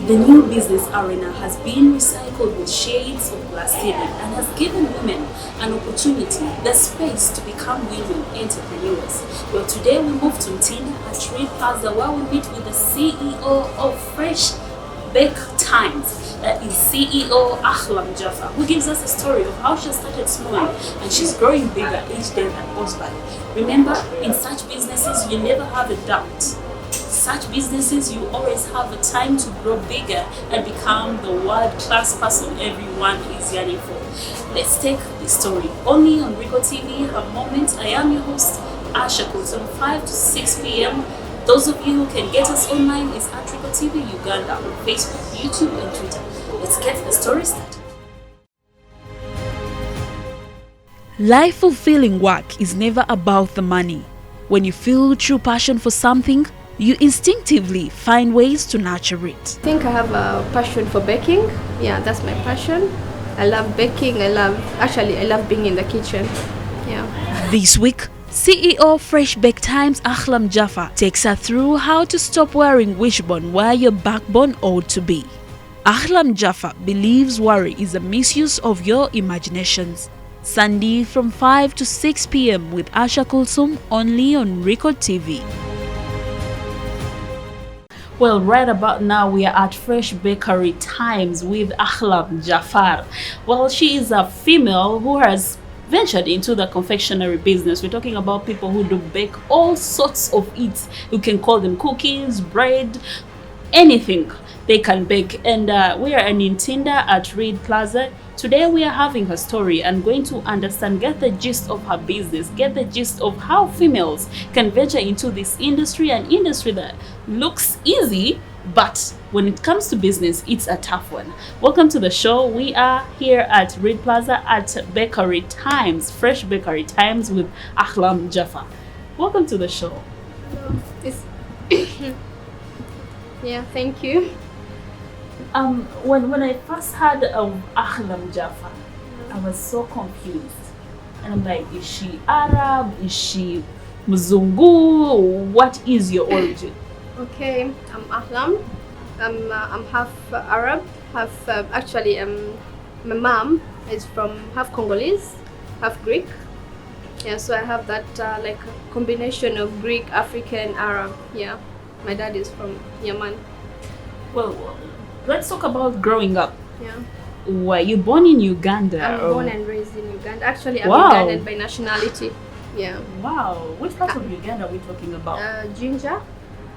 The new business arena has been recycled with shades of glass ceiling and has given women an opportunity, the space to become women entrepreneurs. Well, today we move to Mtinda at Reed Plaza where we meet with the CEO of Fresh Bake Times. That is CEO Ahlam Jaffer, who gives us a story of how she started small and she's growing bigger each day that goes by. Remember, in such businesses, you never have a doubt. Such businesses, you always have a time to grow bigger and become the world-class person everyone is yearning for. Let's take the story. Only on Rico TV, Her Moment. I am your host, Asha Kulson, 5 to 6 p.m. Those of you who can get us online is at Rico TV Uganda on Facebook, YouTube, and Twitter. Let's get the story started. Life-fulfilling work is never about the money. When you feel true passion for something, you instinctively find ways to nurture it. I think I have a passion for baking. Yeah, that's my passion. I love baking. I love being in the kitchen. Yeah. This week, CEO Fresh Bake Times Ahlam Jaffer takes her through how to stop wearing wishbone where your backbone ought to be. Ahlam Jaffer believes worry is a misuse of your imaginations. Sunday from 5 to 6 p.m. with Asha Kulsum only on Rico TV. Well, right about now we are at Fresh Bakery Times with Ahlam Jaffer. Well, she is a female who has ventured into the confectionery business. We're talking about people who do bake all sorts of eats. You can call them cookies, bread, anything they can bake. And we are in Mtinda at Reed Plaza. Today we are having her story and going to understand, get the gist of her business, get the gist of how females can venture into this industry, an industry that looks easy, but when it comes to business, it's a tough one. Welcome to the show. We are here at Reed Plaza at Bakery Times, Fresh Bakery Times with Ahlam Jaffer. Welcome to the show. Yeah, thank you. When I first heard of Ahlam Jaffer, I was so confused. And I'm like, is she Arab? Is she Mzungu? What is your origin? Okay, I'm Ahlam. I'm half Arab, half my mom is from half Congolese, half Greek. Yeah, so I have that like a combination of Greek, African, Arab. Yeah, my dad is from Yemen. Well, let's talk about growing up. Yeah. Were you born in Uganda? I'm born and raised in Uganda. Actually, I'm Wow. Ugandan by nationality. Yeah. Wow. Which part of Uganda are we talking about? Jinja.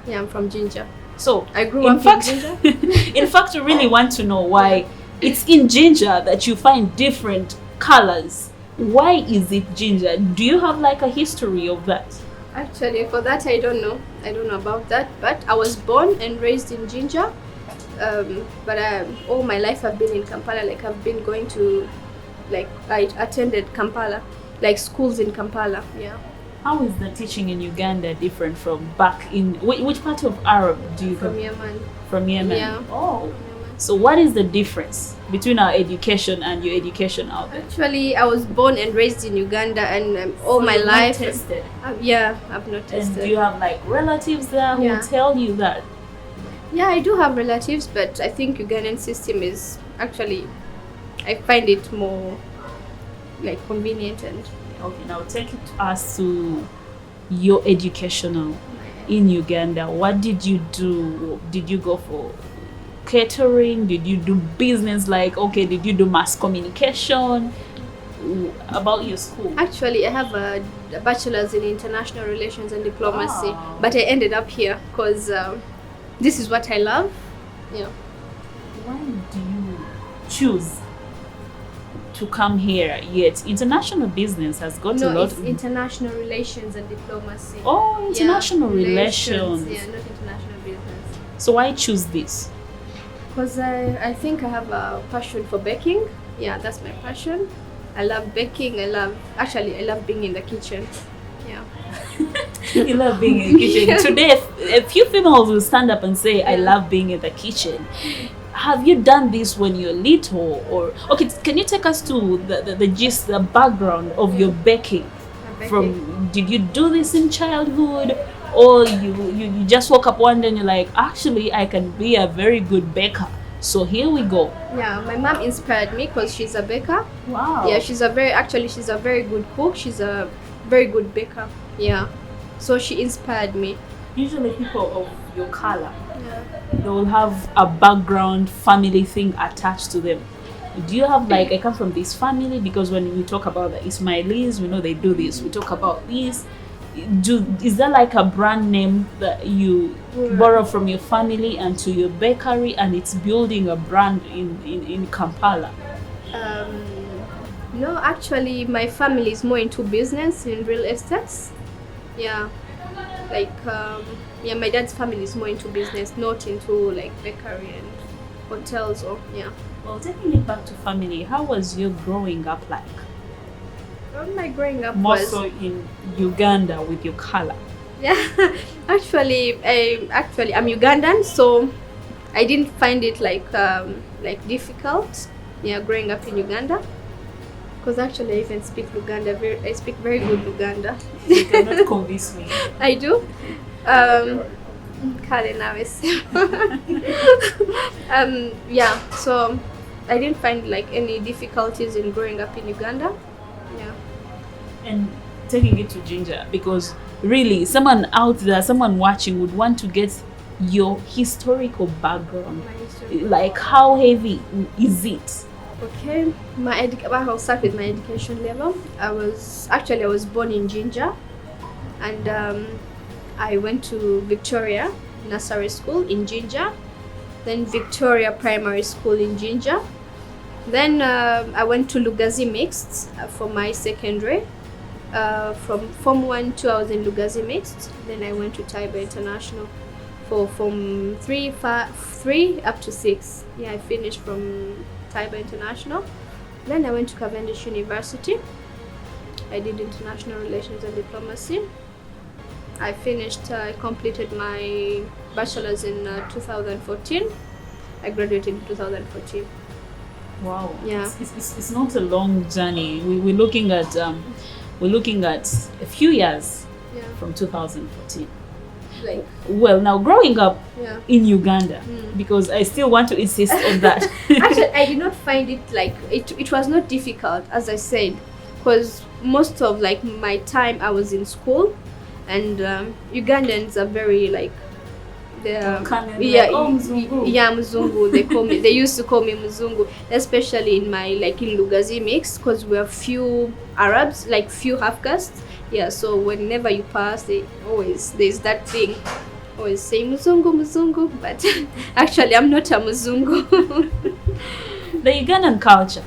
Yeah, I'm from Jinja. So, I grew in up fact, in Jinja. in fact, I really want to know why it's in ginger that you find different colors. Why is it ginger? Do you have like a history of that? Actually, for that, I don't know. I don't know about that. But I was born and raised in Jinja. But all my life I've been in Kampala. Like I've been going to, like I attended Kampala, like schools in Kampala. Yeah. How is the teaching in Uganda different from back in which part of Arab do you From come? Yemen. From Yemen. Yeah. Oh. Yemen. So what is the difference between our education and your education out there? Actually, I was born and raised in Uganda, and all So my you've not life. tested. Yeah, I've not And tested. do you have like relatives there who Yeah. tell you that? Yeah, I do have relatives, but I think Ugandan system is actually, I find it more like convenient and. Okay, now take us to your educational in Uganda. What did you do? Did you go for catering? Did you do business? Like, okay, did you do mass communication? About your school? Actually, I have a bachelor's in international relations and diplomacy, Wow. but I ended up here because this is what I love. Yeah. Why do you choose to come here? Yet international business has got a No, lot. it's international relations and diplomacy. Oh, international Yeah, relations. Yeah, not international business. So why choose this? Because I think I have a passion for baking. Yeah, that's my passion. I love baking. I love being in the kitchen. Yeah. You love being in the kitchen. Yeah. Today, a few females will stand up and say, I love being in the kitchen. Have you done this when you're little? Or okay, can you take us to the gist, the background of your baking? Baking. From did you do this in childhood? or you just woke up one day and you're like, actually, I can be a very good baker. So here we go. Yeah, my mom inspired me because she's a baker. Wow. Yeah, she's a very good cook. She's a very good baker. Yeah, so she inspired me. Usually people of your color, Yeah. they will have a background family thing attached to them. Do you have like, I come from this family? Because when we talk about the Ismailis, we know they do this. We talk about this. Is there like a brand name that you borrow from your family and to your bakery, and it's building a brand in Kampala? No, actually, my family is more into business in real estates. Yeah, like yeah, my dad's family is more into business, not into like bakery and hotels or yeah. Well, taking it back to family, how was your growing up like? Well, my growing up More was so in Uganda with your color. yeah. Actually, I'm Ugandan, so I didn't find it like difficult. Yeah, growing up in Uganda, because actually I even speak Luganda. I speak very good Luganda. You cannot convince me. I do. Kale nawe se. Yeah, so I didn't find like any difficulties in growing up in Uganda. Yeah. And taking it to Ginger, because really someone out there, someone watching would want to get your historical background. My history. Like, how heavy is it? Okay, I'll start with my education level. I was born in Jinja, and I went to Victoria Nursery School in Jinja, then Victoria Primary School in Jinja. Then I went to Lugazi Mixed for my secondary. From Form 1 to I was in Lugazi Mixed. Then I went to Taiba International for Form 3 up to 6. Yeah, I finished from Taiba International. Then I went to Cavendish University. I did international relations and diplomacy. I completed my bachelor's in 2014. I graduated in 2014. Wow. Yeah. It's not a long journey. We're looking at a few years Yeah. from 2014. Like, Well, now growing up yeah. in Uganda, because I still want to insist on that. Actually, I did not find it like it was not difficult, as I said, because most of like my time I was in school, and Ugandans are very like they're Yeah, like, oh, Mzungu. yeah, Mzungu. They used to call me Mzungu, especially in my like in Lugazi mix, because we're few Arabs, like few half castes. Yeah, so whenever you pass, there's that thing, always say Mzungu, Mzungu, but actually I'm not a Mzungu. The Ugandan culture.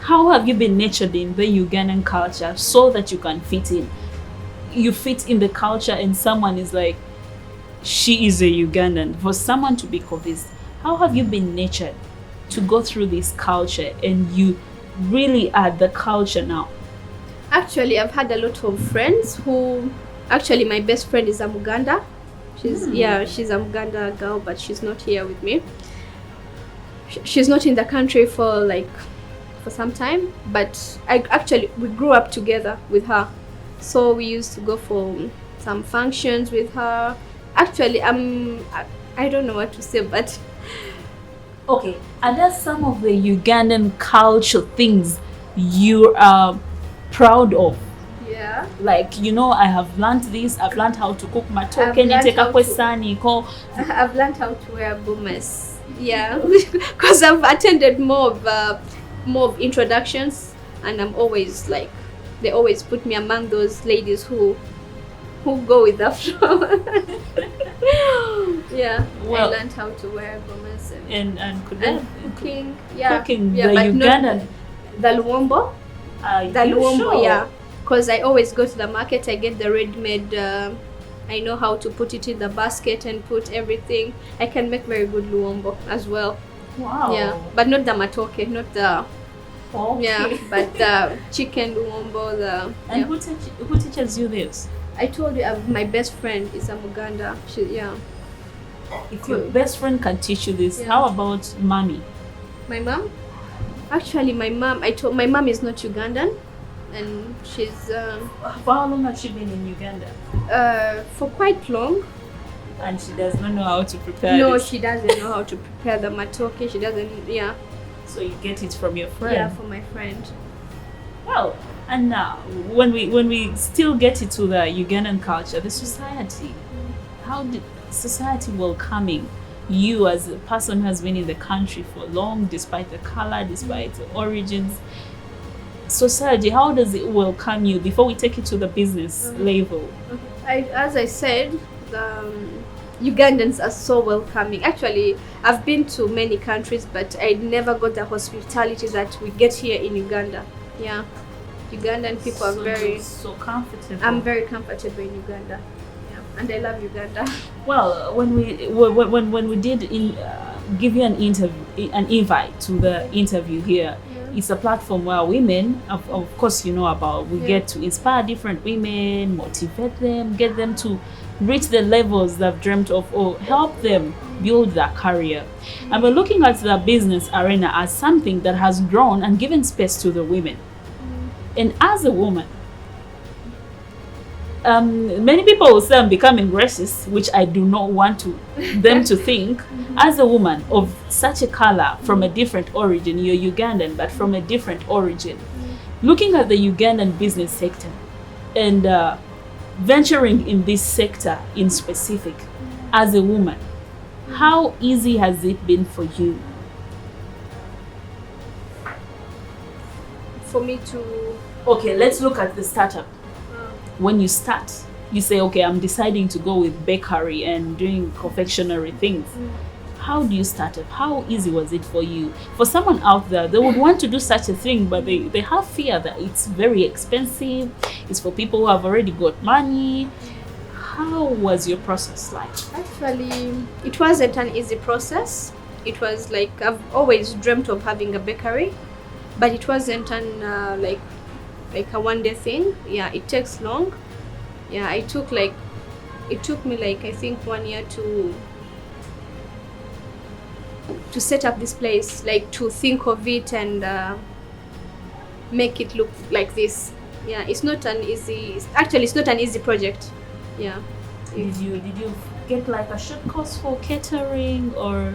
How have you been nurtured in the Ugandan culture so that you can fit in? You fit in the culture and someone is like, she is a Ugandan. For someone to be convinced, how have you been nurtured to go through this culture and you really are the culture now? Actually, I've had a lot of friends who, actually my best friend is a Muganda. She's a Muganda girl, but she's not here with me. She's not in the country for some time, but we grew up together with her. So we used to go for some functions with her. Actually, I don't know what to say, but okay, are there some of the Ugandan culture things you are proud of? yeah. Like, I have learned this. I've learned how to cook matoke. I've learned how to wear bumes. Yeah, because I've attended more of introductions, and I'm always like, they always put me among those ladies who go with the flow. Yeah, Well, I learned how to wear bumes and cooking. Yeah, cooking yeah, the but Ugandan. the luombo. The You luombo, sure? yeah. Because I always go to the market, I get the ready-made. I know how to put it in the basket and put everything. I can make very good luombo as well. Wow. Yeah, but not the matoke, not the Okay. yeah, but the chicken luombo. And who teaches you this? I told you my best friend is a Muganda. If your best friend can teach you this, Yeah. how about mommy? My mom. Actually, my mom is not Ugandan. and she's For how long has she been in Uganda? for quite long. And she does not know how to prepare No, this. she doesn't know how to prepare the matoke. She doesn't. Yeah. So you get it from your friend. Yeah, for my friend. Well, and now when we still get it to the Ugandan culture, the society, how did society welcoming you as a person who has been in the country for long, despite the color, despite the origins? Society, how does it welcome you before we take it to the business level? As I said, the Ugandans are so welcoming. Actually, I've been to many countries, but I never got the hospitality that we get here in Uganda. Yeah, Ugandan people are very. So comfortable. I'm very comfortable in Uganda. Yeah, and I love Uganda. Well, when we did give you an invite to the interview here, it's a platform where women, of course, you know about, we get to inspire different women, motivate them, get them to reach the levels they've dreamt of, or help them build their career. And we're looking at the business arena as something that has grown and given space to the women. And as a woman, many people will say I'm becoming racist, which I do not want them to think. As a woman of such a color, from a different origin, you're Ugandan, but from a different origin, looking at the Ugandan business sector and venturing in this sector in specific, as a woman, how easy has it been for you? For me to. Okay, let's look at the startup. When you start, you say, okay, I'm deciding to go with bakery and doing confectionery things. How do you start up? How easy was it for you? For someone out there, they would want to do such a thing, but they have fear that it's very expensive. It's for people who have already got money. How was your process like? Actually, it wasn't an easy process. It was like, I've always dreamt of having a bakery, but it wasn't an like a one-day thing. Yeah, it takes long. Yeah, it took me like, I think 1 year to set up this place, like to think of it and make it look like this. Yeah, it's not an easy project. Yeah. Did you get like a short course for catering, or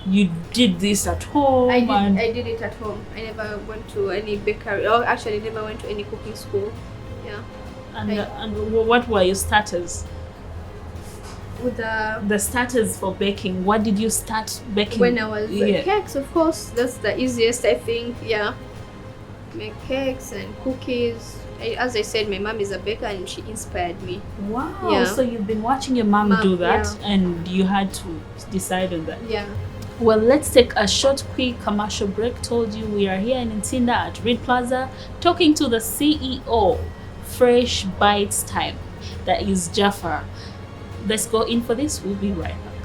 you did this at home? I did it at home. I never went to any bakery, or actually never went to any cooking school. Yeah. And what were your starters? With The starters for baking, what did you start baking? When I was cakes, of course, that's the easiest, I think. Yeah, make cakes and cookies. As I said, my mom is a baker and she inspired me. Wow. Yeah. So you've been watching your mom do that, yeah. and you had to decide on that. Yeah. Well, let's take a short, quick commercial break. Told you we are here in Ntinda at Reed Plaza talking to the CEO, Fresh Bites Time. That is Jaffer. Let's go in for this. We'll be right back.